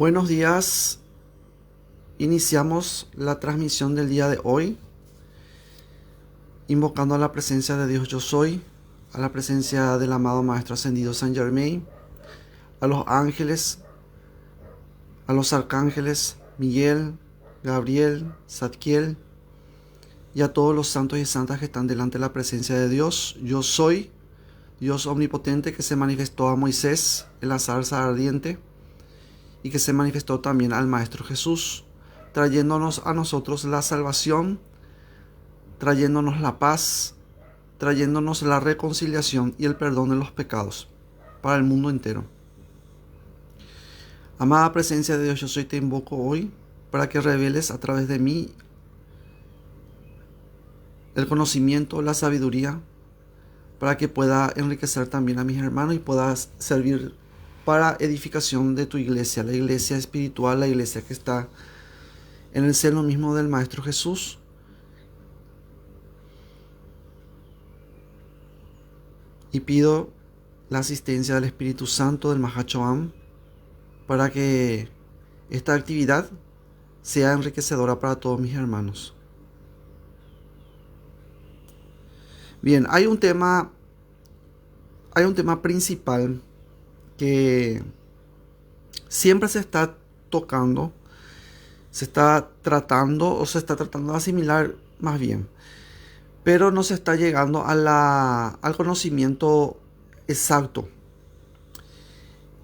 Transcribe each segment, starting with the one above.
Buenos días. Iniciamos la transmisión del día de hoy, invocando a la presencia de Dios Yo Soy, a la presencia del amado Maestro Ascendido Saint Germain, a los ángeles, a los arcángeles Miguel, Gabriel, Zadkiel y a todos los santos y santas que están delante de la presencia de Dios Yo Soy, Dios omnipotente que se manifestó a Moisés en la zarza ardiente y que se manifestó también al Maestro Jesús, trayéndonos a nosotros la salvación, trayéndonos la paz, trayéndonos la reconciliación y el perdón de los pecados para el mundo entero. Amada presencia de Dios Yo Soy, te invoco hoy para que reveles a través de mí el conocimiento, la sabiduría, para que pueda enriquecer también a mis hermanos y pueda servir para edificación de tu iglesia, la iglesia espiritual, la iglesia que está en el seno mismo del Maestro Jesús. Y pido la asistencia del Espíritu Santo, del Mahachohan, para que esta actividad sea enriquecedora para todos mis hermanos. Bien, hay un tema principal que siempre se está tocando, se está tratando de asimilar más bien, pero no se está llegando al conocimiento exacto.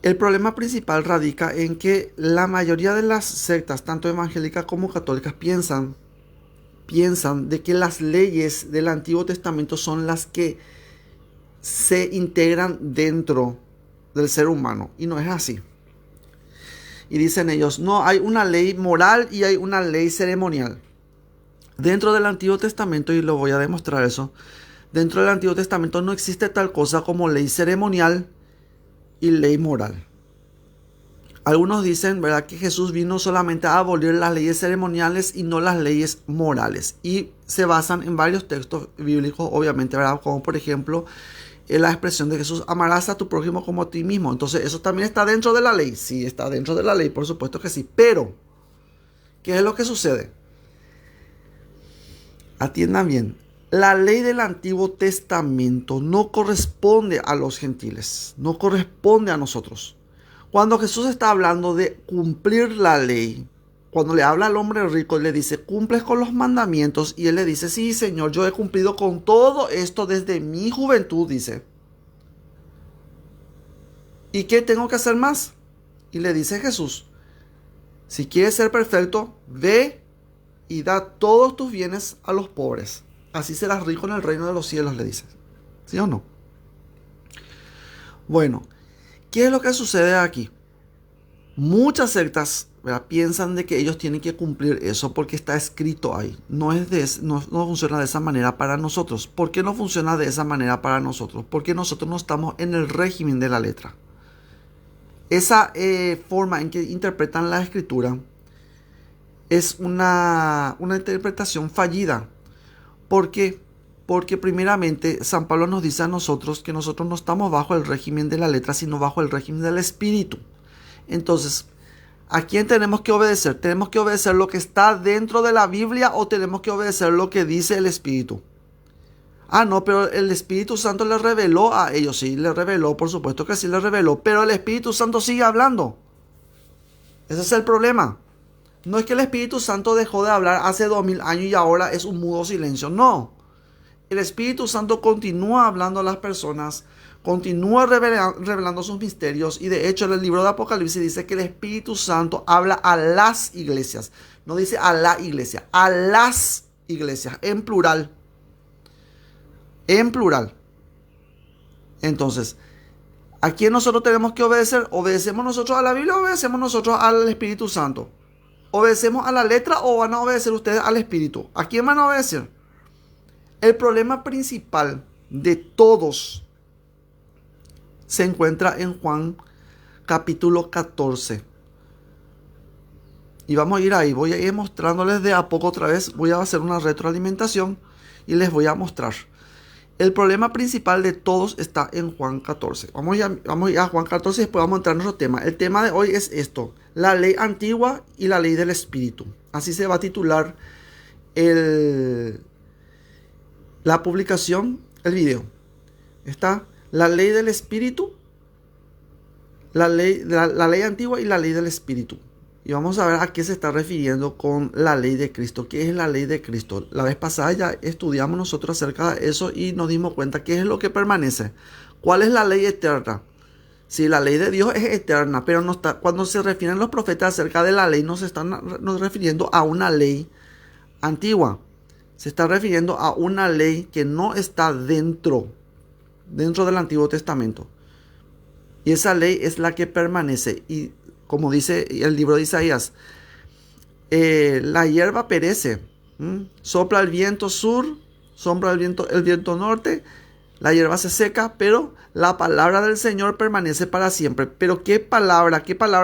El problema principal radica en que la mayoría de las sectas, tanto evangélicas como católicas, piensan de que las leyes del Antiguo Testamento son las que se integran dentro del ser humano, y no es así. Y dicen ellos, no, hay una ley moral y hay una ley ceremonial. Dentro del Antiguo Testamento, y lo voy a demostrar eso, dentro del Antiguo Testamento no existe tal cosa como ley ceremonial y ley moral. Algunos dicen, ¿verdad?, que Jesús vino solamente a abolir las leyes ceremoniales y no las leyes morales. Y se basan en varios textos bíblicos, obviamente, ¿verdad?, como por ejemplo la expresión de Jesús, amarás a tu prójimo como a ti mismo. Entonces, ¿eso también está dentro de la ley? Sí, está dentro de la ley, por supuesto que sí. Pero, ¿qué es lo que sucede? Atiendan bien. La ley del Antiguo Testamento no corresponde a los gentiles, no corresponde a nosotros. Cuando Jesús está hablando de cumplir la ley, cuando le habla al hombre rico, le dice, ¿cumples con los mandamientos? Y él le dice, sí, Señor, yo he cumplido con todo esto desde mi juventud, dice. ¿Y qué tengo que hacer más? Y le dice Jesús, si quieres ser perfecto, ve y da todos tus bienes a los pobres. Así serás rico en el reino de los cielos, le dice. ¿Sí o no? Bueno, ¿qué es lo que sucede aquí? Muchas sectas, ¿verdad?, piensan de que ellos tienen que cumplir eso porque está escrito ahí. No funciona de esa manera para nosotros. ¿Por qué no funciona de esa manera para nosotros? Porque nosotros no estamos en el régimen de la letra. Esa forma en que interpretan la escritura es una interpretación fallida. ¿Por qué? Porque primeramente San Pablo nos dice a nosotros que nosotros no estamos bajo el régimen de la letra, sino bajo el régimen del espíritu. Entonces, ¿a quién tenemos que obedecer? ¿Tenemos que obedecer lo que está dentro de la Biblia o tenemos que obedecer lo que dice el Espíritu? Ah, no, pero el Espíritu Santo le reveló a ellos. Sí, le reveló, por supuesto que sí le reveló, pero el Espíritu Santo sigue hablando. Ese es el problema. No es que el Espíritu Santo dejó de hablar hace 2000 años y ahora es un mudo silencio. No. El Espíritu Santo continúa hablando a las personas, continúa revelando sus misterios, y de hecho en el libro de Apocalipsis dice que el Espíritu Santo habla a las iglesias. No dice a la iglesia, a las iglesias, en plural. En plural. Entonces, ¿a quién nosotros tenemos que obedecer? ¿Obedecemos nosotros a la Biblia o obedecemos nosotros al Espíritu Santo? ¿Obedecemos a la letra o van a obedecer ustedes al Espíritu? ¿A quién van a obedecer? El problema principal de todos se encuentra en Juan capítulo 14. Y vamos a ir ahí. Voy a ir mostrándoles de a poco otra vez. Voy a hacer una retroalimentación y les voy a mostrar. El problema principal de todos está en Juan 14. Vamos a ir a Juan 14 y después vamos a entrar en nuestro tema. El tema de hoy es esto: la ley antigua y la ley del Espíritu. Así se va a titular la publicación, el video. Está la ley del Espíritu, la ley antigua y la ley del Espíritu. Y vamos a ver a qué se está refiriendo con la ley de Cristo. ¿Qué es la ley de Cristo? La vez pasada ya estudiamos nosotros acerca de eso y nos dimos cuenta qué es lo que permanece. ¿Cuál es la ley eterna? Sí, la ley de Dios es eterna, pero no está, cuando se refieren los profetas acerca de la ley, no se están refiriendo a una ley antigua. Se está refiriendo a una ley que no está dentro del Antiguo Testamento. Y esa ley es la que permanece. Y como dice el libro de Isaías, la hierba perece, sopla el viento sur, sopla el viento norte, la hierba se seca, pero la palabra del Señor permanece para siempre. Pero ¿qué palabra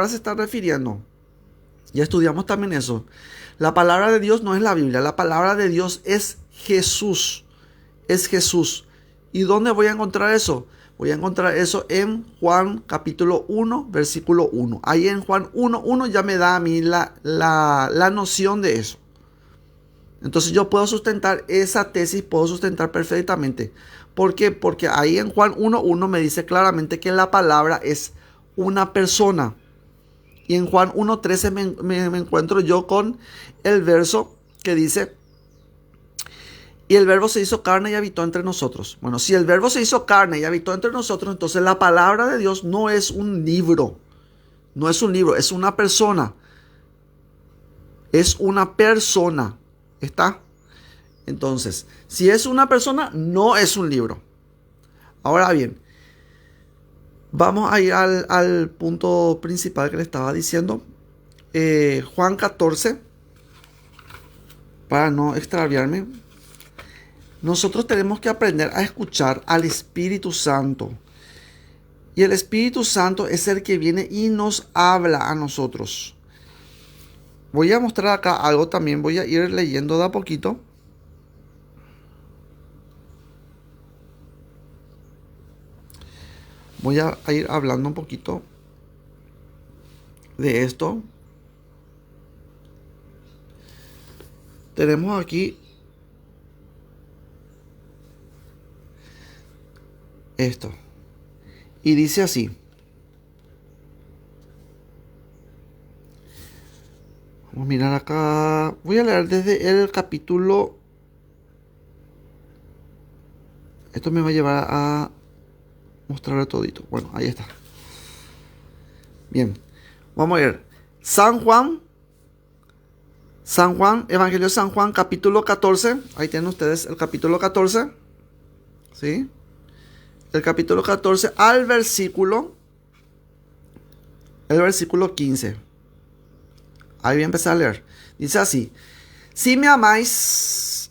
se está refiriendo? Ya estudiamos también eso. La palabra de Dios no es la Biblia, la palabra de Dios es Jesús. Es Jesús. ¿Y dónde voy a encontrar eso? Voy a encontrar eso en Juan capítulo 1, versículo 1. Ahí en Juan 1:1 ya me da a mí la noción de eso. Entonces yo puedo sustentar esa tesis, puedo sustentar perfectamente. ¿Por qué? Porque ahí en Juan 1:1 me dice claramente que la palabra es una persona. Y en Juan 1:13 me encuentro yo con el verso que dice: y el verbo se hizo carne y habitó entre nosotros. Bueno, si el verbo se hizo carne y habitó entre nosotros, entonces la palabra de Dios no es un libro. No es un libro, es una persona. Es una persona. ¿Está? Entonces, si es una persona, no es un libro. Ahora bien, vamos a ir al punto principal que le estaba diciendo. Juan 14, para no extraviarme. Nosotros tenemos que aprender a escuchar al Espíritu Santo. Y el Espíritu Santo es el que viene y nos habla a nosotros. Voy a mostrar acá algo también. Voy a ir leyendo de a poquito. Voy a ir hablando un poquito de esto. Tenemos aquí esto. Y dice así: vamos a mirar acá. Voy a leer desde el capítulo. Esto me va a llevar a mostrarle todito. Bueno, ahí está. Bien. Vamos a ver. San Juan, Evangelio de San Juan, capítulo 14. Ahí tienen ustedes el capítulo 14. ¿Sí? El capítulo 14 al versículo 15. Ahí voy a empezar a leer. Dice así: si me amáis,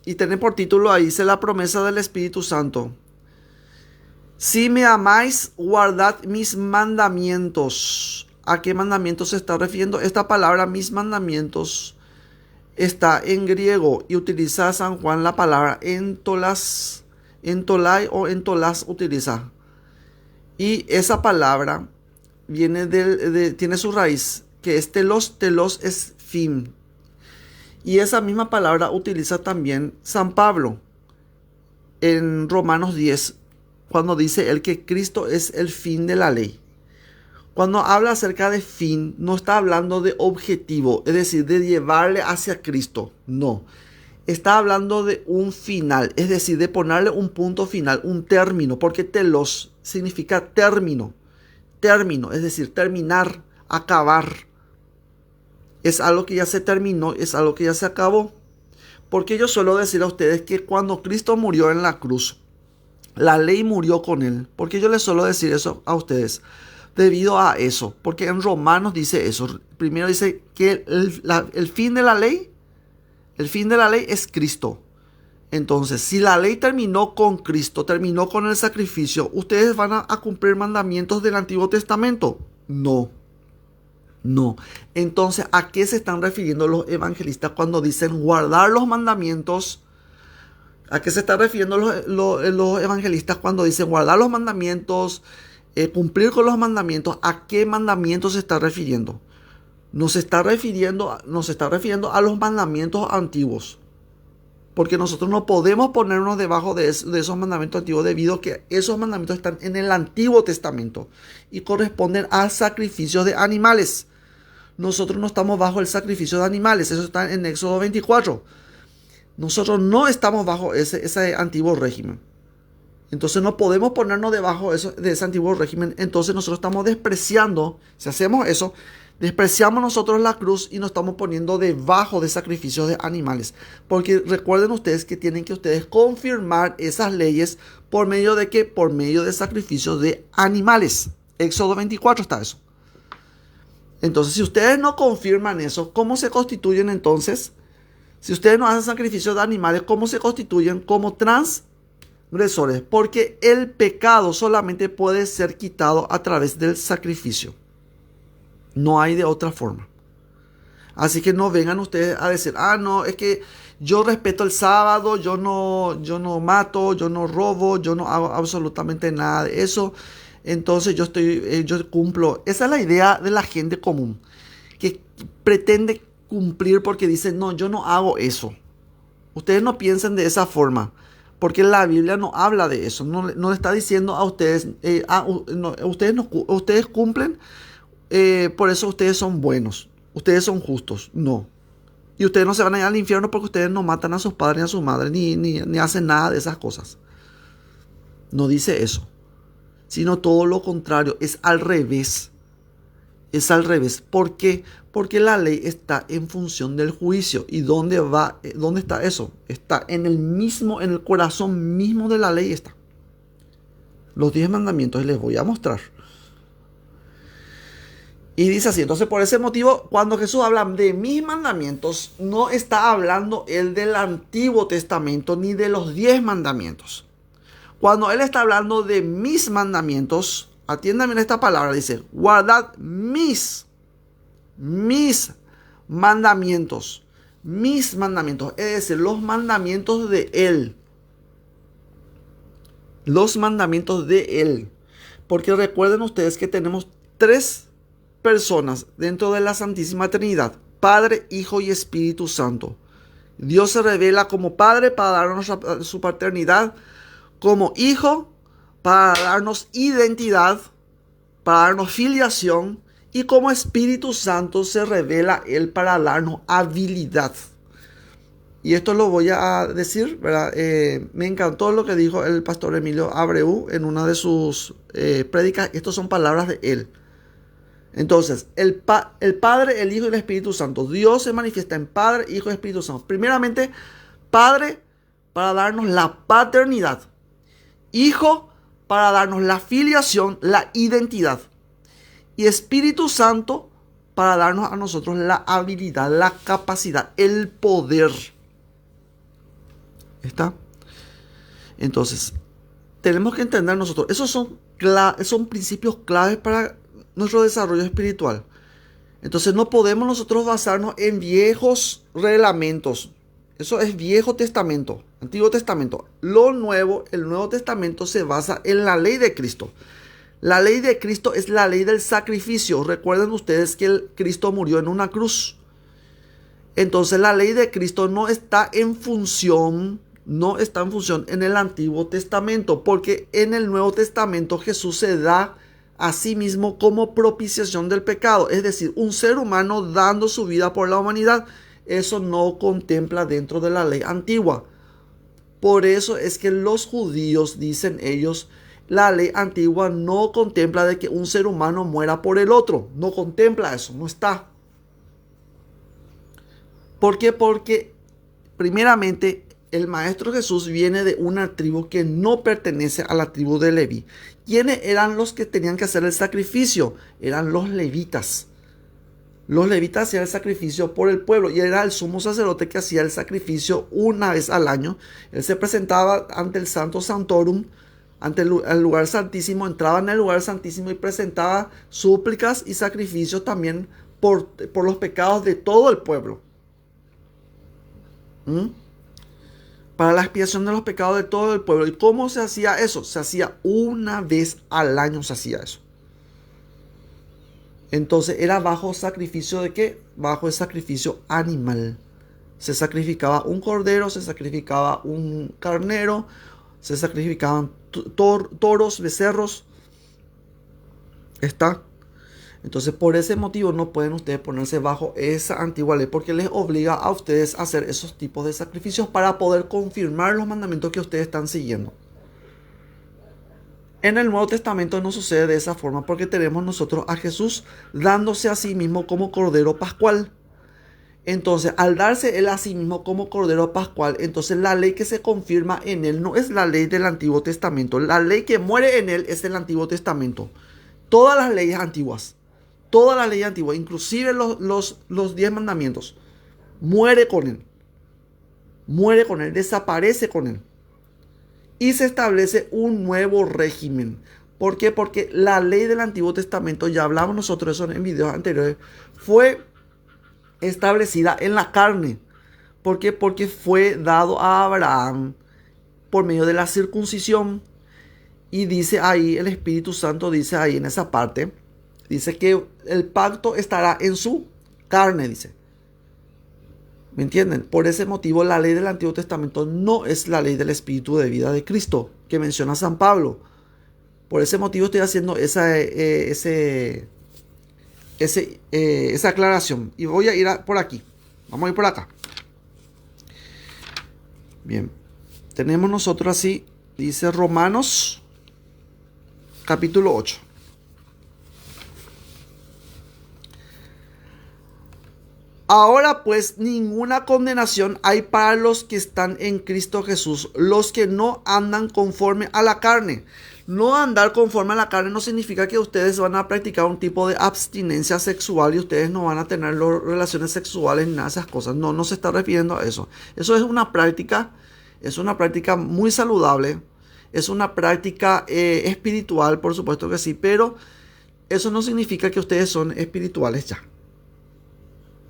y tiene por título ahí, dice la promesa del Espíritu Santo. Si me amáis, guardad mis mandamientos. ¿A qué mandamientos se está refiriendo? Esta palabra, mis mandamientos, está en griego y utiliza San Juan la palabra entolas. Entolai o entolas utiliza. Y esa palabra viene tiene su raíz, que es telos. Telos es fin. Y esa misma palabra utiliza también San Pablo en Romanos 10, cuando dice él que Cristo es el fin de la ley. Cuando habla acerca de fin, no está hablando de objetivo, es decir, de llevarle hacia Cristo. No. Está hablando de un final, es decir, de ponerle un punto final, un término, porque telos significa término. Término, es decir, terminar, acabar. Es algo que ya se terminó, es algo que ya se acabó. Porque yo suelo decir a ustedes que cuando Cristo murió en la cruz, la ley murió con él. Porque yo les suelo decir eso a ustedes. Debido a eso, porque en Romanos dice eso. Primero dice que el fin de la ley, es Cristo. Entonces, si la ley terminó con Cristo, terminó con el sacrificio, ¿ustedes van a cumplir mandamientos del Antiguo Testamento? No. Entonces, ¿a qué se están refiriendo los evangelistas cuando dicen guardar los mandamientos? ¿A qué se están refiriendo los evangelistas cuando dicen guardar los mandamientos, cumplir con los mandamientos? ¿A qué mandamientos se está refiriendo? Nos está refiriendo a los mandamientos antiguos. Porque nosotros no podemos ponernos debajo de esos mandamientos antiguos debido a que esos mandamientos están en el Antiguo Testamento y corresponden a sacrificios de animales. Nosotros no estamos bajo el sacrificio de animales. Eso está en Éxodo 24. Nosotros no estamos bajo ese antiguo régimen. Entonces no podemos ponernos debajo de ese antiguo régimen. Entonces nosotros estamos despreciando, si hacemos eso, despreciamos nosotros la cruz y nos estamos poniendo debajo de sacrificios de animales. Porque recuerden ustedes que tienen que ustedes confirmar esas leyes por medio de ¿qué? Por medio de sacrificios de animales. Éxodo 24 está eso. Entonces, si ustedes no confirman eso, ¿cómo se constituyen entonces? Si ustedes no hacen sacrificios de animales, ¿cómo se constituyen? Como transgresores. Porque el pecado solamente puede ser quitado a través del sacrificio. No hay de otra forma. Así que no vengan ustedes a decir, no, es que yo respeto el sábado, yo no mato, yo no robo, yo no hago absolutamente nada de eso. Entonces yo cumplo. Esa es la idea de la gente común, que pretende cumplir porque dice, no, yo no hago eso. Ustedes no piensen de esa forma, porque la Biblia no habla de eso. No le está diciendo a ustedes, ustedes cumplen, por eso ustedes son buenos, ustedes son justos. No. Y ustedes no se van a ir al infierno porque ustedes no matan a sus padres ni a sus madres, ni hacen nada de esas cosas. No dice eso, sino todo lo contrario, es al revés. Es al revés. ¿Por qué? Porque la ley está en función del juicio. ¿Y dónde está eso? Está en el corazón mismo de la ley está. Los 10 mandamientos, y les voy a mostrar. Y dice así, entonces por ese motivo, cuando Jesús habla de mis mandamientos, no está hablando él del Antiguo Testamento ni de los 10 mandamientos. Cuando él está hablando de mis mandamientos, atiendan bien esta palabra, dice, guardad mis mandamientos, es decir, los mandamientos de él. Los mandamientos de él. Porque recuerden ustedes que tenemos 3 personas dentro de la Santísima Trinidad: Padre, Hijo y Espíritu Santo. Dios se revela como Padre para darnos su paternidad, como Hijo para darnos identidad, para darnos filiación, y como Espíritu Santo se revela Él para darnos habilidad. Y esto lo voy a decir, ¿verdad? Me encantó lo que dijo el pastor Emilio Abreu en una de sus prédicas. Estas son palabras de él. Entonces, el Padre, el Hijo y el Espíritu Santo. Dios se manifiesta en Padre, Hijo y Espíritu Santo. Primeramente, Padre para darnos la paternidad. Hijo para darnos la filiación, la identidad. Y Espíritu Santo para darnos a nosotros la habilidad, la capacidad, el poder. ¿Está? Entonces, tenemos que entender nosotros. Esos son principios claves para nuestro desarrollo espiritual. Entonces no podemos nosotros basarnos en viejos reglamentos. Eso es Viejo Testamento, Antiguo Testamento. El Nuevo Testamento se basa en la ley de Cristo. La ley de Cristo es la ley del sacrificio. Recuerden ustedes que Cristo murió en una cruz. Entonces la ley de Cristo no está en función en el Antiguo Testamento, porque en el Nuevo Testamento Jesús se da a sí mismo como propiciación del pecado, es decir, un ser humano dando su vida por la humanidad. Eso no contempla dentro de la ley antigua. Por eso es que los judíos, dicen ellos, la ley antigua no contempla de que un ser humano muera por el otro. No contempla eso, no está. ¿Por qué? Porque primeramente el Maestro Jesús viene de una tribu que no pertenece a la tribu de Leví. ¿Quiénes eran los que tenían que hacer el sacrificio? Eran los levitas. Los levitas hacían el sacrificio por el pueblo y era el sumo sacerdote que hacía el sacrificio una vez al año. Él se presentaba ante el Santo Santorum, ante el lugar santísimo, entraba en el lugar santísimo y presentaba súplicas y sacrificios también por los pecados de todo el pueblo. para la expiación de los pecados de todo el pueblo. ¿Y cómo se hacía eso? Se hacía una vez al año, se hacía eso. Entonces era bajo sacrificio de qué? Bajo el sacrificio animal. Se sacrificaba un cordero, se sacrificaba un carnero, se sacrificaban toros, becerros. Está. Entonces por ese motivo no pueden ustedes ponerse bajo esa antigua ley, porque les obliga a ustedes a hacer esos tipos de sacrificios para poder confirmar los mandamientos que ustedes están siguiendo. En el Nuevo Testamento no sucede de esa forma, porque tenemos nosotros a Jesús dándose a sí mismo como Cordero Pascual. Entonces, al darse él a sí mismo como Cordero Pascual, entonces la ley que se confirma en él no es la ley del Antiguo Testamento. La ley que muere en él es el Antiguo Testamento. Todas las leyes antiguas, inclusive los 10 mandamientos, muere con él, desaparece con él. Y se establece un nuevo régimen. ¿Por qué? Porque la ley del Antiguo Testamento, ya hablamos nosotros de eso en videos anteriores, fue establecida en la carne. ¿Por qué? Porque fue dado a Abraham por medio de la circuncisión. Y dice ahí, el Espíritu Santo dice ahí en esa parte, dice que el pacto estará en su carne, dice. ¿Me entienden? Por ese motivo la ley del Antiguo Testamento no es la ley del Espíritu de vida de Cristo que menciona San Pablo. Por ese motivo estoy haciendo esa aclaración. Y voy a ir por aquí. Vamos a ir por acá. Bien. Tenemos nosotros así, dice Romanos capítulo 8. Ahora pues ninguna condenación hay para los que están en Cristo Jesús, los que no andan conforme a la carne. No andar conforme a la carne no significa que ustedes van a practicar un tipo de abstinencia sexual y ustedes no van a tener relaciones sexuales ni nada de esas cosas. No, no se está refiriendo a eso. Eso es una práctica muy saludable, es una práctica espiritual, por supuesto que sí, pero eso no significa que ustedes son espirituales ya.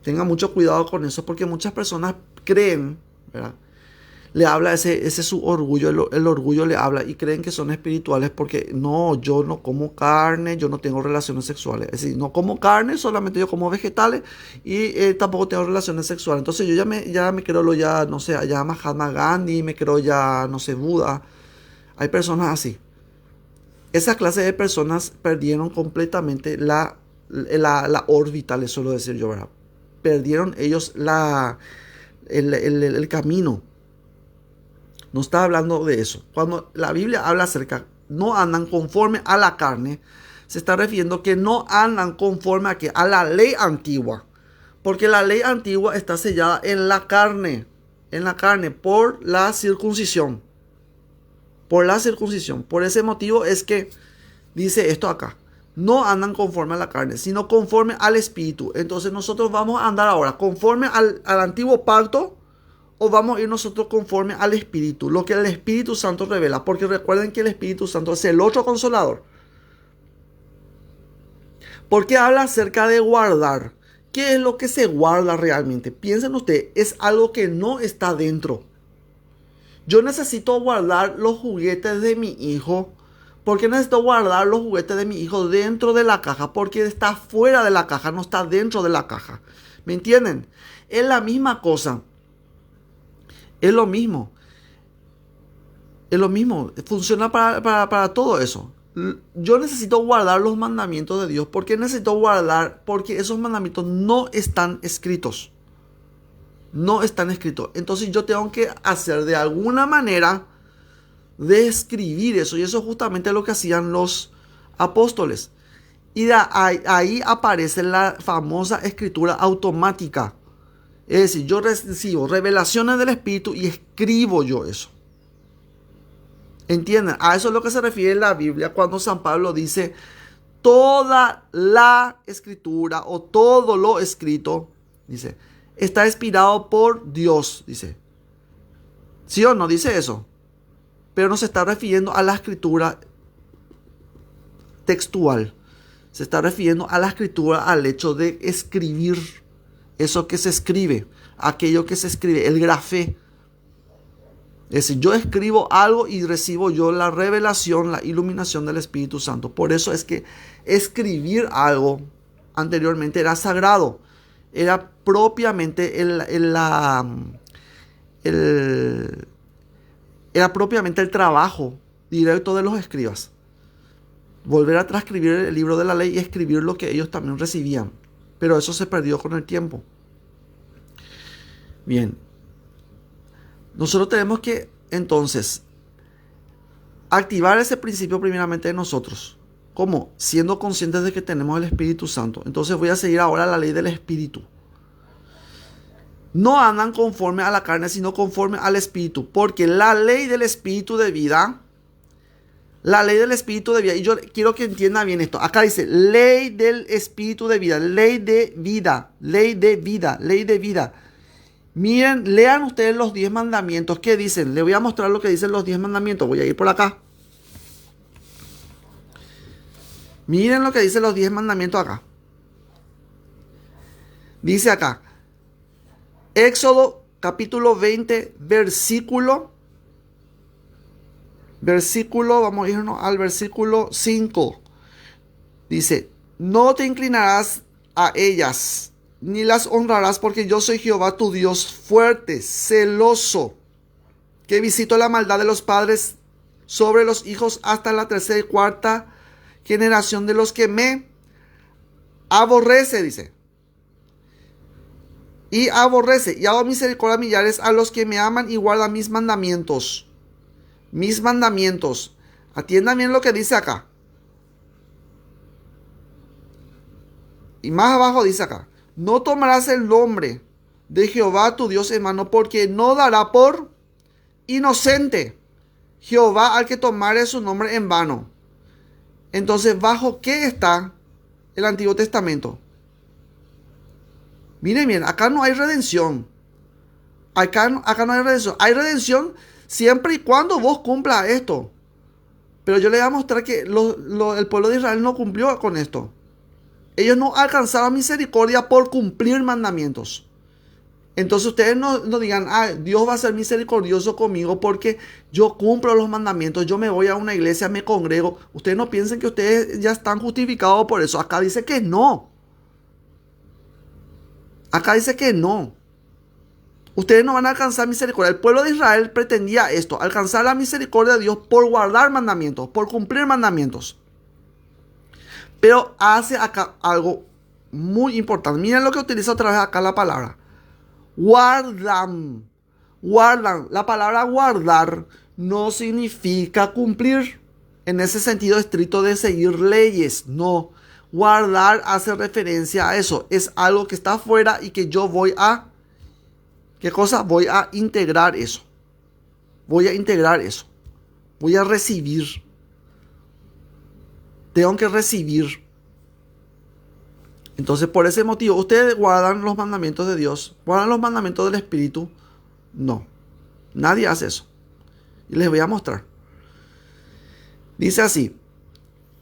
Tengan mucho cuidado con eso, porque muchas personas creen, ¿verdad? Le habla ese su orgullo, el orgullo le habla y creen que son espirituales porque no, yo no como carne, yo no tengo relaciones sexuales. Es decir, no como carne, solamente yo como vegetales y tampoco tengo relaciones sexuales. Entonces yo ya me creo ya, no sé, ya Mahatma Gandhi, me creo ya, no sé, Buda. Hay personas así. Esa clase de personas perdieron completamente la órbita, les suelo decir yo, ¿verdad? Perdieron ellos el camino. No está hablando de eso. Cuando la Biblia habla acerca, no andan conforme a la carne, se está refiriendo que no andan conforme a la ley antigua. Porque la ley antigua está sellada en la carne, por la circuncisión. Por la circuncisión. Por ese motivo es que dice esto acá. No andan conforme a la carne, sino conforme al Espíritu. Entonces nosotros vamos a andar ahora conforme al antiguo pacto, o vamos a ir nosotros conforme al Espíritu, lo que el Espíritu Santo revela. Porque recuerden que el Espíritu Santo es el otro consolador. Porque habla acerca de guardar. ¿Qué es lo que se guarda realmente? Piensen ustedes, es algo que no está dentro. Yo necesito guardar los juguetes de mi hijo. ¿Por qué necesito guardar los juguetes de mi hijo dentro de la caja? Porque está fuera de la caja, no está dentro de la caja. ¿Me entienden? Es la misma cosa. Es lo mismo. Funciona para todo eso. Yo necesito guardar los mandamientos de Dios. ¿Por qué necesito guardar? Porque esos mandamientos no están escritos. No están escritos. Entonces yo tengo que hacer de alguna manera de escribir eso. Y eso es justamente lo que hacían los apóstoles. Y ahí aparece la famosa escritura automática. Es decir, yo recibo revelaciones del Espíritu y escribo yo eso. ¿Entienden? A eso es lo que se refiere la Biblia cuando San Pablo dice toda la escritura o todo lo escrito, dice, está inspirado por Dios, dice. ¿Sí o no? Dice eso. Pero no se está refiriendo a la escritura textual. Se está refiriendo a la escritura, al hecho de escribir eso que se escribe, aquello que se escribe, el grafé. Es decir, yo escribo algo y recibo yo la revelación, la iluminación del Espíritu Santo. Por eso es que escribir algo anteriormente era sagrado. Era propiamente era propiamente el trabajo directo de los escribas. Volver a transcribir el libro de la ley y escribir lo que ellos también recibían. Pero eso se perdió con el tiempo. Bien. Nosotros tenemos que, entonces, activar ese principio primeramente de nosotros. ¿Cómo? Siendo conscientes de que tenemos el Espíritu Santo. Entonces voy a seguir ahora la ley del Espíritu. No andan conforme a la carne, sino conforme al Espíritu. Porque la ley del Espíritu de vida, y yo quiero que entienda bien esto. Acá dice, ley del Espíritu de vida, ley de vida, ley de vida, ley de vida. Miren, lean ustedes los 10 mandamientos. ¿Qué dicen? Les voy a mostrar lo que dicen los 10 mandamientos. Voy a ir por acá. Miren lo que dicen los 10 mandamientos acá. Dice acá. Éxodo capítulo 20, versículo, vamos a irnos al versículo 5. Dice, no te inclinarás a ellas, ni las honrarás, porque yo soy Jehová tu Dios fuerte, celoso, que visito la maldad de los padres sobre los hijos hasta la tercera y cuarta generación de los que me aborrece, dice. Y aborrece, y hago misericordia a millares a los que me aman y guardan mis mandamientos. Mis mandamientos. Atiendan bien lo que dice acá. Y más abajo dice acá. No tomarás el nombre de Jehová tu Dios en mano, porque no dará por inocente Jehová al que tomare su nombre en vano. Entonces, ¿bajo qué está el Antiguo Testamento? Miren bien, acá no hay redención. Acá no hay redención. Hay redención siempre y cuando vos cumplas esto. Pero yo les voy a mostrar que el pueblo de Israel no cumplió con esto. Ellos no alcanzaron misericordia por cumplir mandamientos. Entonces ustedes no digan, Dios va a ser misericordioso conmigo porque yo cumplo los mandamientos, yo me voy a una iglesia, me congrego. Ustedes no piensen que ustedes ya están justificados por eso. Acá dice que no. Acá dice que no. Ustedes no van a alcanzar misericordia. El pueblo de Israel pretendía esto, alcanzar la misericordia de Dios por guardar mandamientos, por cumplir mandamientos. Pero hace acá algo muy importante. Miren lo que utiliza otra vez acá la palabra. Guardan. Guardan. La palabra guardar no significa cumplir en ese sentido estricto de seguir leyes. No. Guardar hace referencia a eso. Es algo que está afuera y que yo voy a... ¿Qué cosa? Voy a integrar eso. Voy a integrar eso. Voy a recibir. Tengo que recibir. Entonces, por ese motivo, ¿ustedes guardan los mandamientos de Dios? ¿Guardan los mandamientos del Espíritu? No. Nadie hace eso. Y les voy a mostrar. Dice así.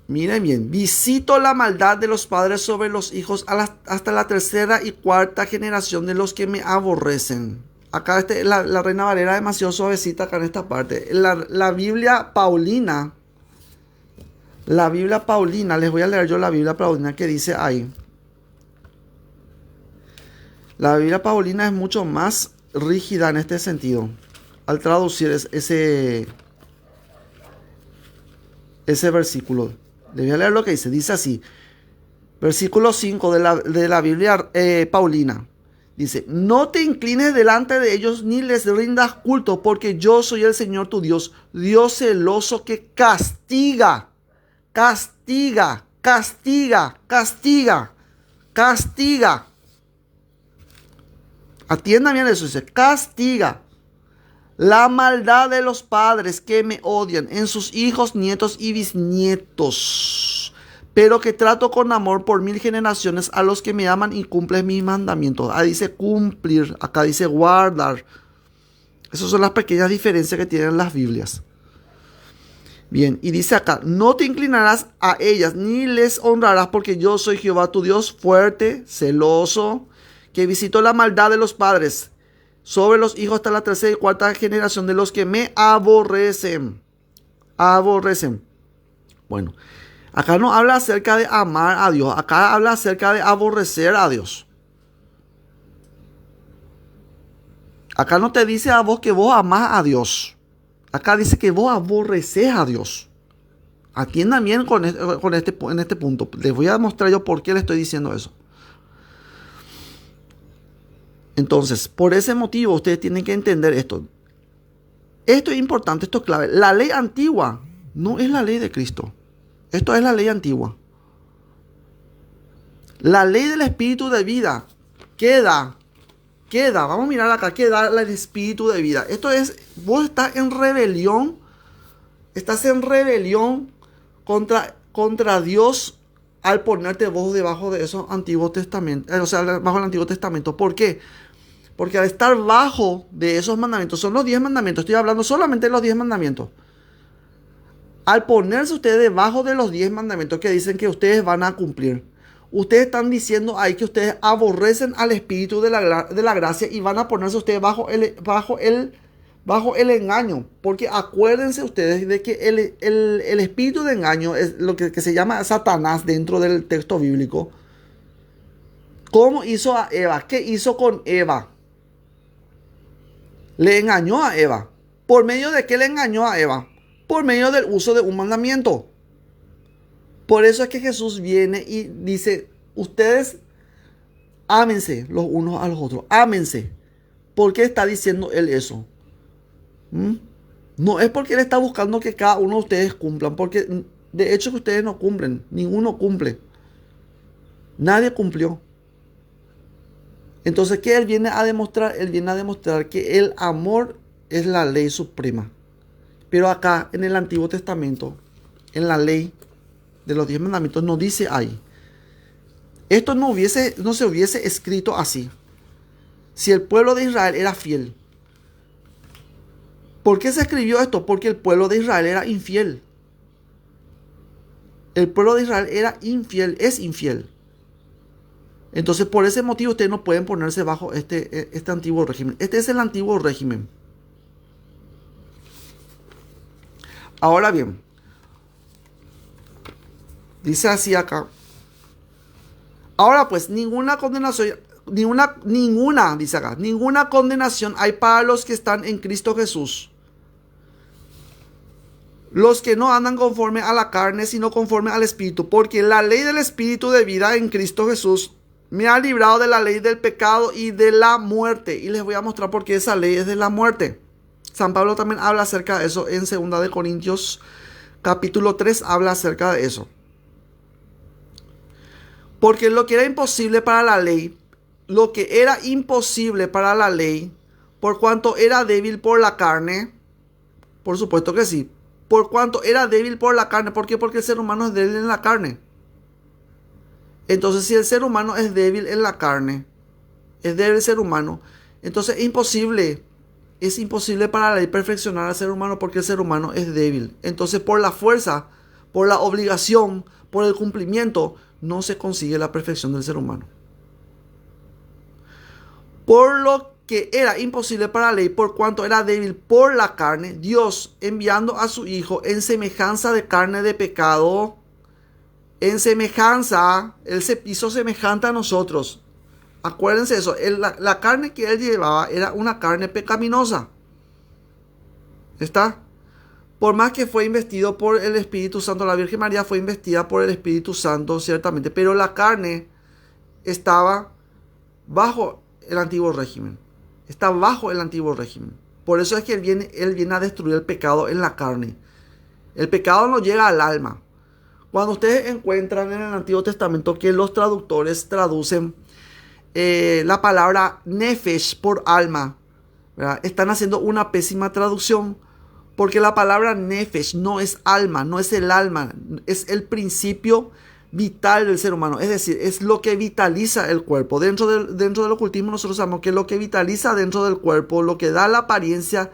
Miren bien. Visito la maldad de los padres sobre los hijos hasta la tercera y cuarta generación de los que me aborrecen. Acá la Reina Valera es demasiado suavecita acá en esta parte. La Biblia Paulina. La Biblia Paulina. Les voy a leer yo la Biblia Paulina que dice ahí. La Biblia Paulina es mucho más rígida en este sentido. Al traducir ese versículo. Les voy a leer lo que dice. Dice así. Versículo 5 de la Biblia Paulina. Dice, no te inclines delante de ellos ni les rindas culto, porque yo soy el Señor tu Dios, Dios celoso que castiga, castiga, castiga, castiga, castiga. Atiendan bien eso, dice, castiga la maldad de los padres que me odian en sus hijos, nietos y bisnietos, pero que trato con amor por 1000 generaciones a los que me aman y cumplen mis mandamientos. Ahí dice cumplir, acá dice guardar. Esas son las pequeñas diferencias que tienen las Biblias. Bien, y dice acá, no te inclinarás a ellas ni les honrarás, porque yo soy Jehová tu Dios fuerte, celoso, que visito la maldad de los padres sobre los hijos hasta la tercera y cuarta generación de los que me aborrecen. Aborrecen. Bueno, acá no habla acerca de amar a Dios, acá habla acerca de aborrecer a Dios. Acá no te dice a vos que vos amás a Dios. Acá dice que vos aborreces a Dios. Atiendan bien en este punto. Les voy a mostrar yo por qué le estoy diciendo eso. Entonces, por ese motivo, ustedes tienen que entender esto. Esto es importante, esto es clave. La ley antigua no es la ley de Cristo. Esto es la ley antigua. La ley del espíritu de vida queda, vamos a mirar acá, queda el espíritu de vida. Esto es, vos estás en rebelión contra Dios al ponerte vos debajo de esos antiguos testamentos, o sea, bajo el Antiguo Testamento. ¿Por qué? Porque al estar bajo de esos mandamientos, son los 10 mandamientos, estoy hablando solamente de los 10 mandamientos. Al ponerse ustedes debajo de los 10 mandamientos que dicen que ustedes van a cumplir, ustedes están diciendo ahí que ustedes aborrecen al espíritu de la gracia y van a ponerse ustedes bajo el engaño. Porque acuérdense ustedes de que el espíritu de engaño es lo que se llama Satanás dentro del texto bíblico. ¿Cómo hizo a Eva? ¿Qué hizo con Eva? Le engañó a Eva. ¿Por medio de qué le engañó a Eva? Por medio del uso de un mandamiento. Por eso es que Jesús viene y dice, ustedes ámense los unos a los otros, ámense. ¿Por qué está diciendo él eso? No es porque él está buscando que cada uno de ustedes cumplan, porque de hecho que ustedes no cumplen, ninguno cumple. Nadie cumplió. Entonces, ¿qué él viene a demostrar? Él viene a demostrar que el amor es la ley suprema. Pero acá en el Antiguo Testamento, en la ley de los 10 mandamientos, no dice ahí. Esto no se hubiese escrito así. Si el pueblo de Israel era fiel. ¿Por qué se escribió esto? Porque el pueblo de Israel era infiel. El pueblo de Israel era infiel, es infiel. Entonces, por ese motivo, ustedes no pueden ponerse bajo este antiguo régimen. Este es el antiguo régimen. Ahora bien, dice así acá. Ahora pues, ninguna condenación, dice acá, ninguna condenación hay para los que están en Cristo Jesús. Los que no andan conforme a la carne, sino conforme al Espíritu. Porque la ley del Espíritu de vida en Cristo Jesús me ha librado de la ley del pecado y de la muerte. Y les voy a mostrar por qué esa ley es de la muerte. San Pablo también habla acerca de eso en 2 de Corintios capítulo 3, habla acerca de eso. Porque lo que era imposible para la ley, por cuanto era débil por la carne, por supuesto que sí, por cuanto era débil por la carne. ¿Por qué? Porque el ser humano es débil en la carne. Entonces, si el ser humano es débil en la carne, es débil el ser humano, entonces es imposible para la ley perfeccionar al ser humano porque el ser humano es débil. Entonces, por la fuerza, por la obligación, por el cumplimiento, no se consigue la perfección del ser humano. Por lo que era imposible para la ley, por cuanto era débil por la carne, Dios, enviando a su Hijo en semejanza de carne de pecado, en semejanza, Él se hizo semejante a nosotros. Acuérdense eso, la carne que Él llevaba era una carne pecaminosa. ¿Está? Por más que fue investido por el Espíritu Santo, la Virgen María fue investida por el Espíritu Santo, ciertamente, pero la carne estaba bajo el antiguo régimen. Está bajo el antiguo régimen. Por eso es que Él viene a destruir el pecado en la carne. El pecado no llega al alma. Cuando ustedes encuentran en el Antiguo Testamento que los traductores traducen la palabra nefesh por alma, ¿verdad? Están haciendo una pésima traducción. Porque la palabra nefesh no es alma, no es el alma, es el principio vital del ser humano. Es decir, es lo que vitaliza el cuerpo. Dentro del ocultismo nosotros sabemos que lo que vitaliza dentro del cuerpo, lo que da la apariencia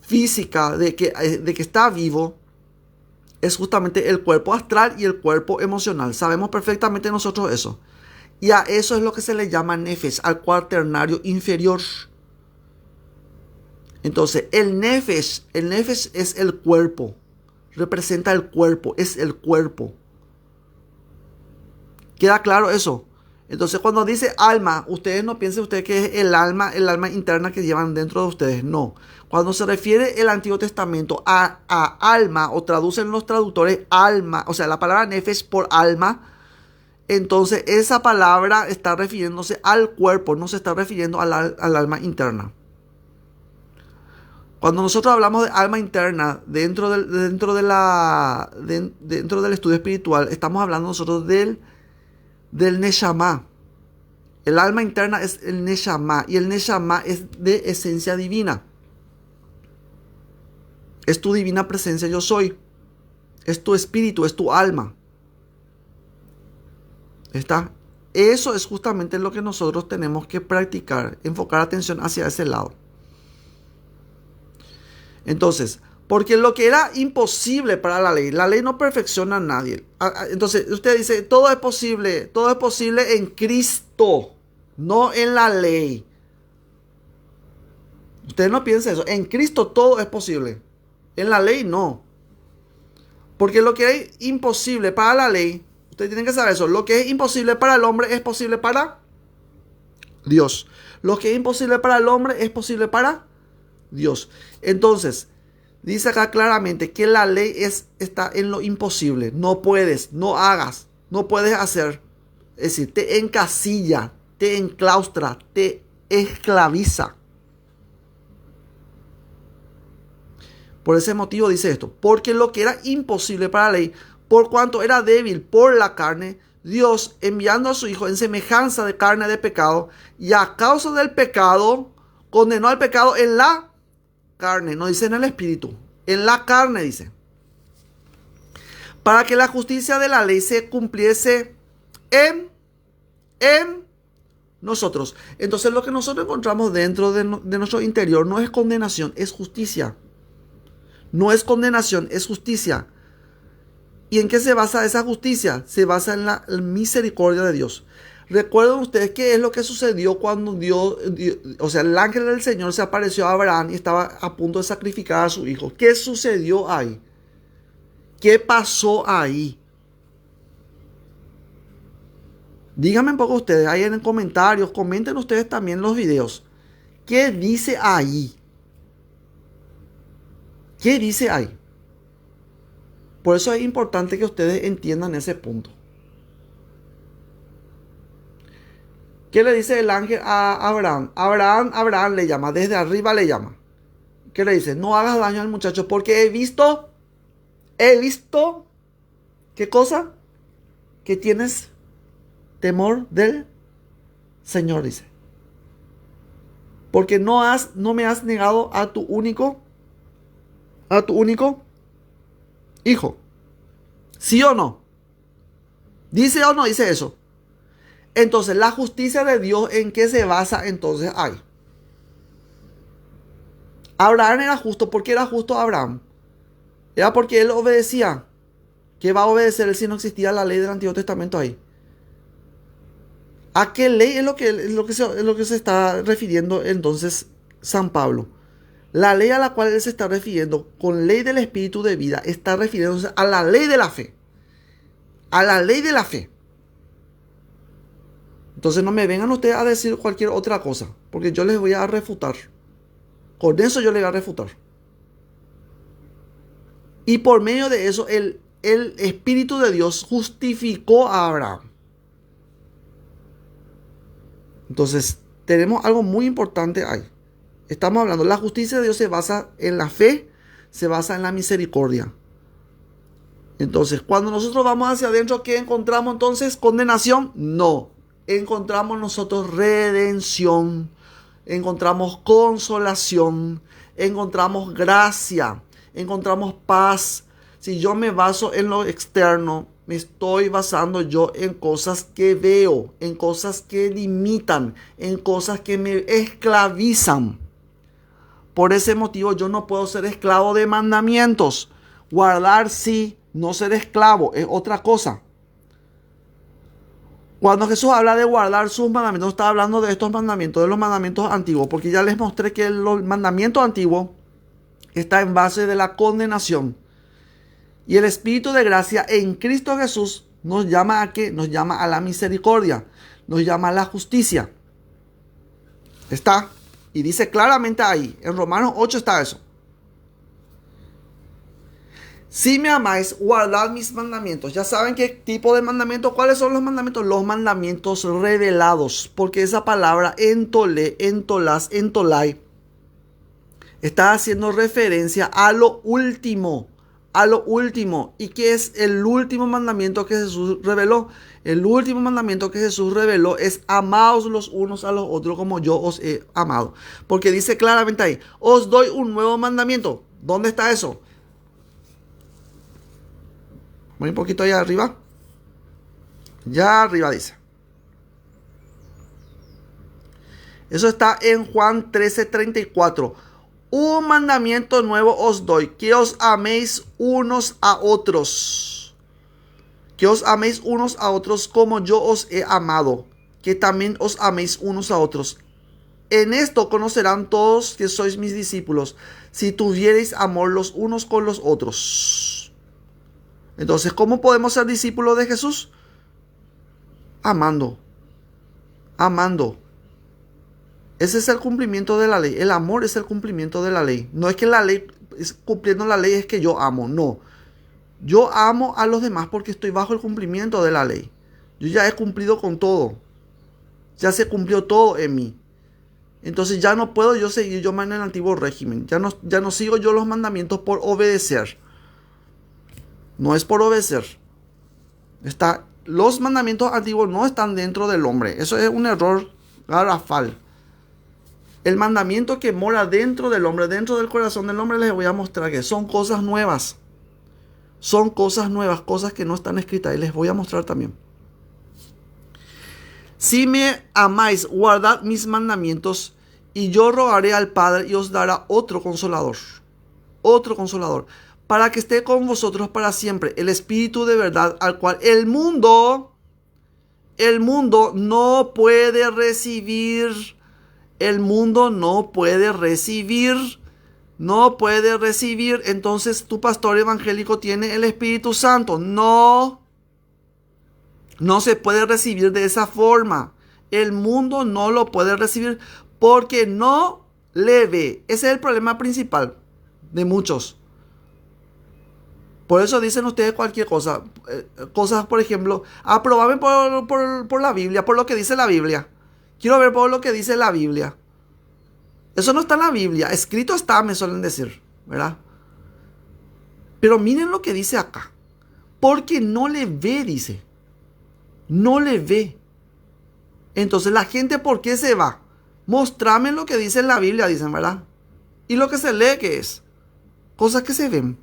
física de que está vivo, es justamente el cuerpo astral y el cuerpo emocional. Sabemos perfectamente nosotros eso. Y a eso es lo que se le llama nefesh, al cuaternario inferior. Entonces, el nefesh es el cuerpo, representa el cuerpo, es el cuerpo. ¿Queda claro eso? Entonces, cuando dice alma, ustedes no piensen ustedes que es el alma interna que llevan dentro de ustedes. No. Cuando se refiere el Antiguo Testamento a alma, o traducen los traductores alma, o sea, la palabra nefesh por alma, entonces esa palabra está refiriéndose al cuerpo, no se está refiriendo al alma interna. Cuando nosotros hablamos de alma interna dentro del estudio espiritual, estamos hablando nosotros del Neshama. El alma interna es el Neshama, y el Neshama es de esencia divina. Es tu divina presencia yo soy. Es tu espíritu, es tu alma. ¿Está? Eso es justamente lo que nosotros tenemos que practicar, enfocar atención hacia ese lado. Entonces, porque lo que era imposible para la ley no perfecciona a nadie. Entonces, usted dice, todo es posible en Cristo, no en la ley. Usted no piensa eso, en Cristo todo es posible, en la ley no. Porque lo que es imposible para la ley, usted tiene que saber eso, lo que es imposible para el hombre es posible para Dios. Lo que es imposible para el hombre es posible para Dios. Entonces, dice acá claramente que la ley está en lo imposible. No puedes, no hagas, no puedes hacer. Es decir, te encasilla, te enclaustra, te esclaviza. Por ese motivo dice esto. Porque lo que era imposible para la ley, por cuanto era débil por la carne, Dios, enviando a su Hijo en semejanza de carne de pecado, y a causa del pecado, condenó al pecado en la carne, no dice en el espíritu, en la carne dice, para que la justicia de la ley se cumpliese en nosotros. Entonces lo que nosotros encontramos dentro de nuestro interior no es condenación, es justicia. No es condenación, es justicia. ¿Y en qué se basa esa justicia? Se basa en la misericordia de Dios. Recuerden ustedes qué es lo que sucedió cuando Dios, o sea, el ángel del Señor se apareció a Abraham y estaba a punto de sacrificar a su hijo. ¿Qué sucedió ahí? ¿Qué pasó ahí? Díganme un poco ustedes ahí en comentarios, comenten ustedes también los videos. ¿Qué dice ahí? ¿Qué dice ahí? Por eso es importante que ustedes entiendan ese punto. ¿Qué le dice el ángel a Abraham? Abraham le llama, desde arriba le llama. ¿Qué le dice? No hagas daño al muchacho porque he visto, ¿qué cosa? Que tienes temor del Señor, dice. Porque no me has negado a tu único hijo. ¿Sí o no? ¿Dice o no dice eso? Entonces, la justicia de Dios, ¿en qué se basa entonces ahí? Abraham era justo. ¿Por qué era justo Abraham? Era porque él obedecía. ¿Qué va a obedecer él si no existía la ley del Antiguo Testamento ahí? ¿A qué ley es lo que se está refiriendo entonces San Pablo? La ley a la cual él se está refiriendo con ley del espíritu de vida está refiriéndose a la ley de la fe. A la ley de la fe. Entonces no me vengan ustedes a decir cualquier otra cosa, porque yo les voy a refutar. Con eso yo les voy a refutar. Y por medio de eso el Espíritu de Dios justificó a Abraham. Entonces tenemos algo muy importante ahí. Estamos hablando, la justicia de Dios se basa en la fe, se basa en la misericordia. Entonces, cuando nosotros vamos hacia adentro, ¿qué encontramos entonces? ¿Condenación? No. Encontramos nosotros redención, encontramos consolación, encontramos gracia, encontramos paz. Si yo me baso en lo externo, me estoy basando yo en cosas que veo, en cosas que limitan, en cosas que me esclavizan. Por ese motivo yo no puedo ser esclavo de mandamientos. Guardar sí, no ser esclavo es otra cosa. Cuando Jesús habla de guardar sus mandamientos, no está hablando de estos mandamientos, de los mandamientos antiguos, porque ya les mostré que los mandamientos antiguos está en base de la condenación. Y el Espíritu de gracia en Cristo Jesús nos llama a qué? Nos llama a la misericordia, nos llama a la justicia. Está, y dice claramente ahí, en Romanos 8 está eso. Si me amáis, guardad mis mandamientos. Ya saben qué tipo de mandamientos. ¿Cuáles son los mandamientos? Los mandamientos revelados. Porque esa palabra entolé, entolás, entolai está haciendo referencia a lo último. A lo último. ¿Y qué es el último mandamiento que Jesús reveló? El último mandamiento que Jesús reveló es amaos los unos a los otros como yo os he amado. Porque dice claramente ahí, os doy un nuevo mandamiento. ¿Dónde está eso? Voy un poquito allá arriba. Ya arriba dice. Eso está en Juan 13:34. Un mandamiento nuevo os doy, que os améis unos a otros. Que os améis unos a otros como yo os he amado. Que también os améis unos a otros. En esto conocerán todos que sois mis discípulos, si tuviereis amor los unos con los otros. Entonces, ¿cómo podemos ser discípulos de Jesús? Amando. Amando. Ese es el cumplimiento de la ley. El amor es el cumplimiento de la ley. No es que la ley, cumpliendo la ley es que yo amo. No. Yo amo a los demás porque estoy bajo el cumplimiento de la ley. Yo ya he cumplido con todo. Ya se cumplió todo en mí. Entonces ya no puedo yo seguir yo en el antiguo régimen. Ya no sigo yo los mandamientos por obedecer. No es por obedecer. Los mandamientos antiguos no están dentro del hombre. Eso es un error garrafal. El mandamiento que mora dentro del hombre, dentro del corazón del hombre, les voy a mostrar que son cosas nuevas. Son cosas nuevas, cosas que no están escritas. Y les voy a mostrar también. Si me amáis, guardad mis mandamientos, y yo rogaré al Padre y os dará otro consolador. Otro consolador. Para que esté con vosotros para siempre, el Espíritu de verdad, al cual el mundo no puede recibir. El mundo no puede recibir. No puede recibir. Entonces tu pastor evangélico tiene el Espíritu Santo. No. No se puede recibir de esa forma. El mundo no lo puede recibir porque no le ve. Ese es el problema principal de muchos. Por eso dicen ustedes cualquier cosa. Cosas, por ejemplo, aprobame por la Biblia, por lo que dice la Biblia. Quiero ver por lo que dice la Biblia. Eso no está en la Biblia. Escrito está, me suelen decir, ¿verdad? Pero miren lo que dice acá. Porque no le ve, dice. No le ve. Entonces la gente, ¿por qué se va? Mostrame lo que dice en la Biblia, dicen, ¿verdad? Y lo que se lee, ¿qué es? Cosas que se ven.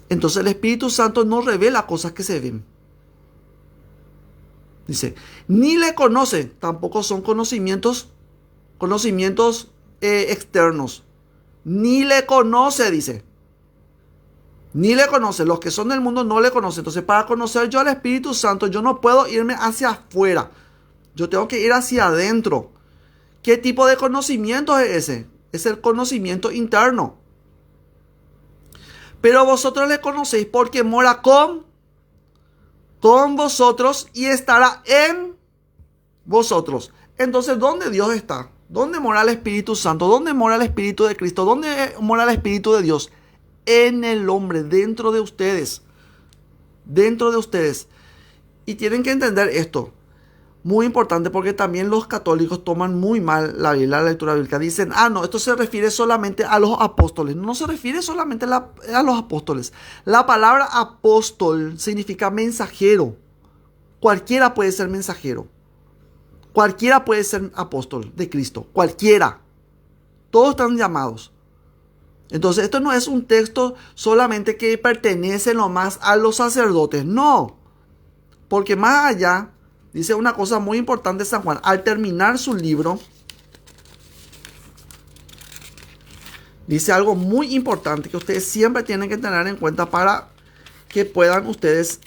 Entonces el Espíritu Santo no revela cosas que se ven. Dice, ni le conoce, tampoco son conocimientos externos. Ni le conoce, dice. Ni le conoce. Los que son del mundo no le conocen. Entonces, para conocer yo al Espíritu Santo, yo no puedo irme hacia afuera. Yo tengo que ir hacia adentro. ¿Qué tipo de conocimiento es ese? Es el conocimiento interno. Pero vosotros le conocéis porque mora con vosotros y estará en vosotros. Entonces, ¿dónde Dios está? ¿Dónde mora el Espíritu Santo? ¿Dónde mora el Espíritu de Cristo? ¿Dónde mora el Espíritu de Dios? En el hombre, dentro de ustedes. Dentro de ustedes. Y tienen que entender esto. Muy importante, porque también los católicos toman muy mal la Biblia, la lectura bíblica. Dicen, no, esto se refiere solamente a los apóstoles. No se refiere solamente a los apóstoles. La palabra apóstol significa mensajero. Cualquiera puede ser mensajero. Cualquiera puede ser apóstol de Cristo. Cualquiera. Todos están llamados. Entonces, esto no es un texto solamente que pertenece nomás a los sacerdotes. No. Porque más allá, dice una cosa muy importante San Juan. Al terminar su libro, dice algo muy importante que ustedes siempre tienen que tener en cuenta para que puedan ustedes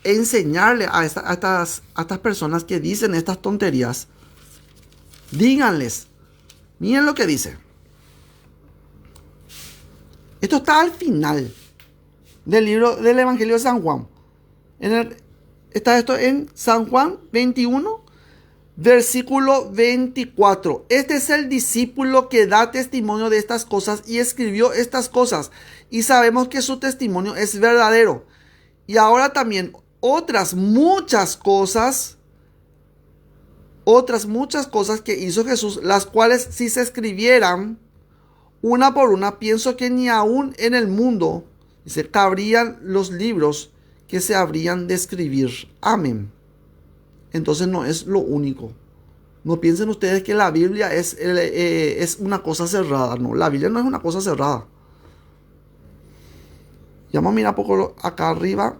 enseñarle a estas personas que dicen estas tonterías, díganles, miren lo que dice. Esto está al final del libro del Evangelio de San Juan. Está esto en San Juan 21, versículo 24. Este es el discípulo que da testimonio de estas cosas y escribió estas cosas. Y sabemos que su testimonio es verdadero. Y ahora también otras muchas cosas que hizo Jesús, las cuales si se escribieran una por una, pienso que ni aún en el mundo cabrían los libros que se habrían de escribir. Amén. Entonces no es lo único. No piensen ustedes que la Biblia es una cosa cerrada. No, la Biblia no es una cosa cerrada. Y vamos a mirar un poco acá arriba.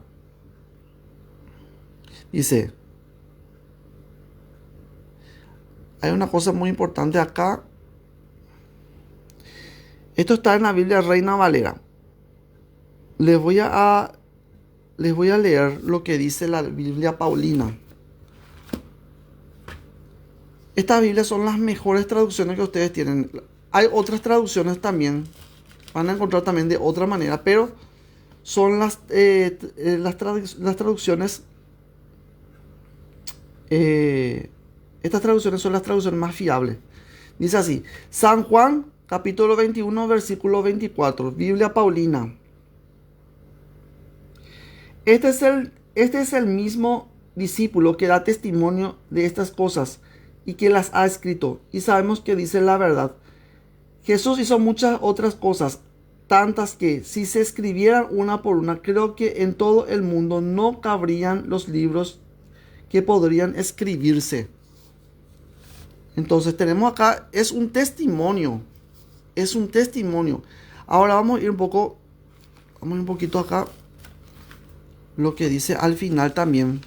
Dice, hay una cosa muy importante acá. Esto está en la Biblia Reina Valera. Les voy a leer lo que dice la Biblia Paulina. Estas Biblias son las mejores traducciones que ustedes tienen. Hay otras traducciones también. Van a encontrar también de otra manera. Pero son las traducciones. Estas traducciones son las traducciones más fiables. Dice así. San Juan, capítulo 21, versículo 24. Biblia Paulina. Este es el mismo discípulo que da testimonio de estas cosas y que las ha escrito, y sabemos que dice la verdad. Jesús hizo muchas otras cosas, tantas que si se escribieran una por una, creo que en todo el mundo no cabrían los libros que podrían escribirse. Entonces tenemos acá, es un testimonio. Ahora vamos a ir un poquito acá. Lo que dice al final también,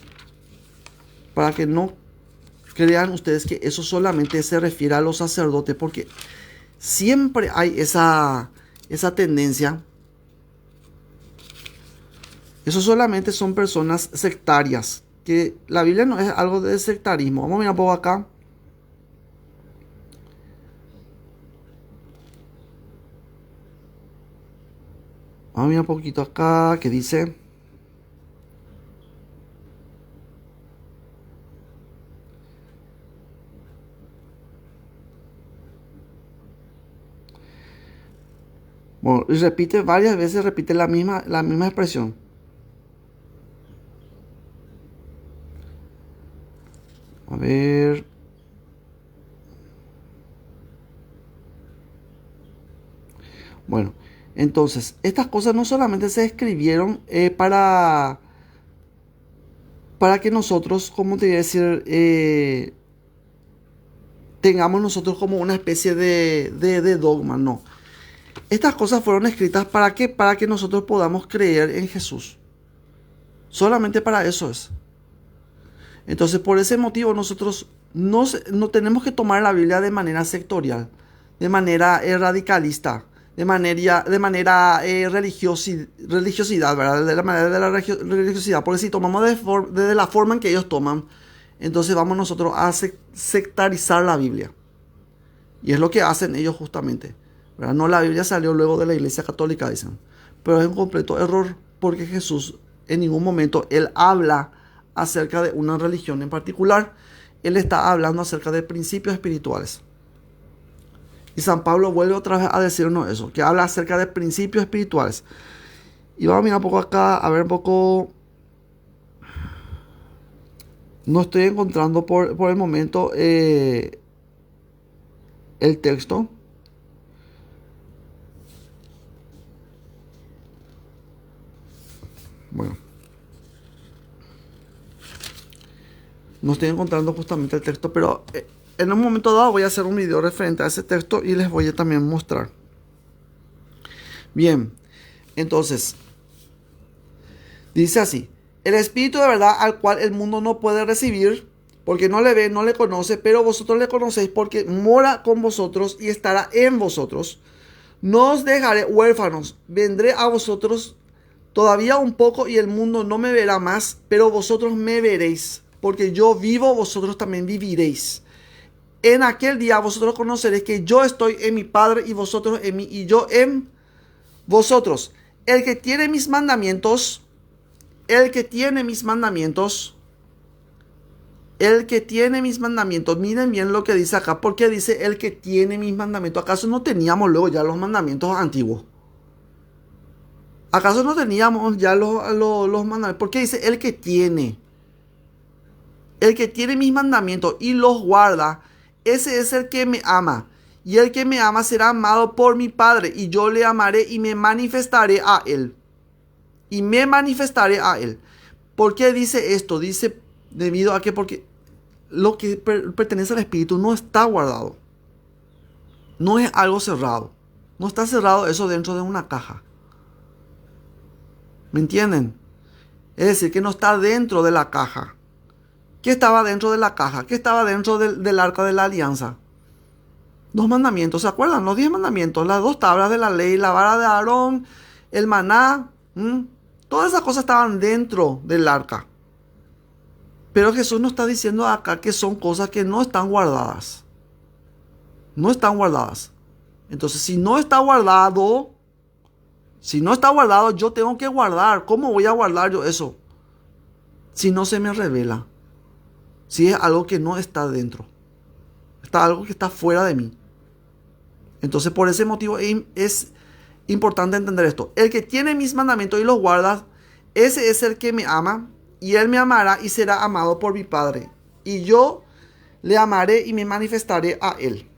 para que no crean ustedes que eso solamente se refiere a los sacerdotes, porque siempre hay esa tendencia. Eso solamente son personas sectarias, que la Biblia no es algo de sectarismo. Vamos a mirar un poco acá. Vamos a mirar un poquito acá, que dice... Bueno, y repite varias veces, repite la misma expresión. A ver. Bueno, entonces, estas cosas no solamente se escribieron para que nosotros, como te voy a decir, tengamos nosotros como una especie de dogma, no. Estas cosas fueron escritas ¿para qué? Para que nosotros podamos creer en Jesús. Solamente para eso es. Entonces, por ese motivo, nosotros no tenemos que tomar la Biblia de manera sectorial, de manera radicalista, de manera religiosidad, ¿verdad? De la manera de la religiosidad. Porque si tomamos desde la forma en que ellos toman, entonces vamos nosotros a sectarizar la Biblia. Y es lo que hacen ellos justamente. ¿Verdad? No, la Biblia salió luego de la Iglesia Católica, dicen. Pero es un completo error, porque Jesús en ningún momento Él habla acerca de una religión en particular. Él está hablando acerca de principios espirituales. Y San Pablo vuelve otra vez a decirnos eso, que habla acerca de principios espirituales. Y vamos a mirar un poco acá, a ver un poco. No estoy encontrando por el momento el texto. Bueno, no estoy encontrando justamente el texto, pero en un momento dado voy a hacer un video referente a ese texto y les voy a también mostrar. Bien, entonces, dice así: el Espíritu de verdad, al cual el mundo no puede recibir, porque no le ve, no le conoce, pero vosotros le conocéis porque mora con vosotros y estará en vosotros. No os dejaré huérfanos, vendré a vosotros. Todavía un poco y el mundo no me verá más, pero vosotros me veréis, porque yo vivo, vosotros también viviréis. En aquel día vosotros conoceréis que yo estoy en mi Padre y vosotros en mí y yo en vosotros. El que tiene mis mandamientos, el que tiene mis mandamientos, el que tiene mis mandamientos, miren bien lo que dice acá, porque dice el que tiene mis mandamientos. ¿Acaso no teníamos luego ya los mandamientos antiguos? ¿Acaso no teníamos ya los mandamientos? ¿Por qué dice el que tiene? El que tiene mis mandamientos y los guarda, ese es el que me ama. Y el que me ama será amado por mi Padre, y yo le amaré y me manifestaré a él. Y me manifestaré a él. ¿Por qué dice esto? Dice debido a que porque lo que pertenece al Espíritu no está guardado. No es algo cerrado. No está cerrado eso dentro de una caja. ¿Me entienden? Es decir, que no está dentro de la caja. ¿Qué estaba dentro de la caja? ¿Qué estaba dentro del arca de la alianza? 2 mandamientos, ¿se acuerdan? Los 10 mandamientos, las 2 tablas de la ley, la vara de Aarón, el maná. Todas esas cosas estaban dentro del arca. Pero Jesús nos está diciendo acá que son cosas que no están guardadas. No están guardadas. Entonces, si no está guardado, yo tengo que guardar. ¿Cómo voy a guardar yo eso? Si no se me revela. Si es algo que no está dentro. Está algo que está fuera de mí. Entonces, por ese motivo es importante entender esto. El que tiene mis mandamientos y los guarda, ese es el que me ama. Y él me amará y será amado por mi Padre. Y yo le amaré y me manifestaré a él.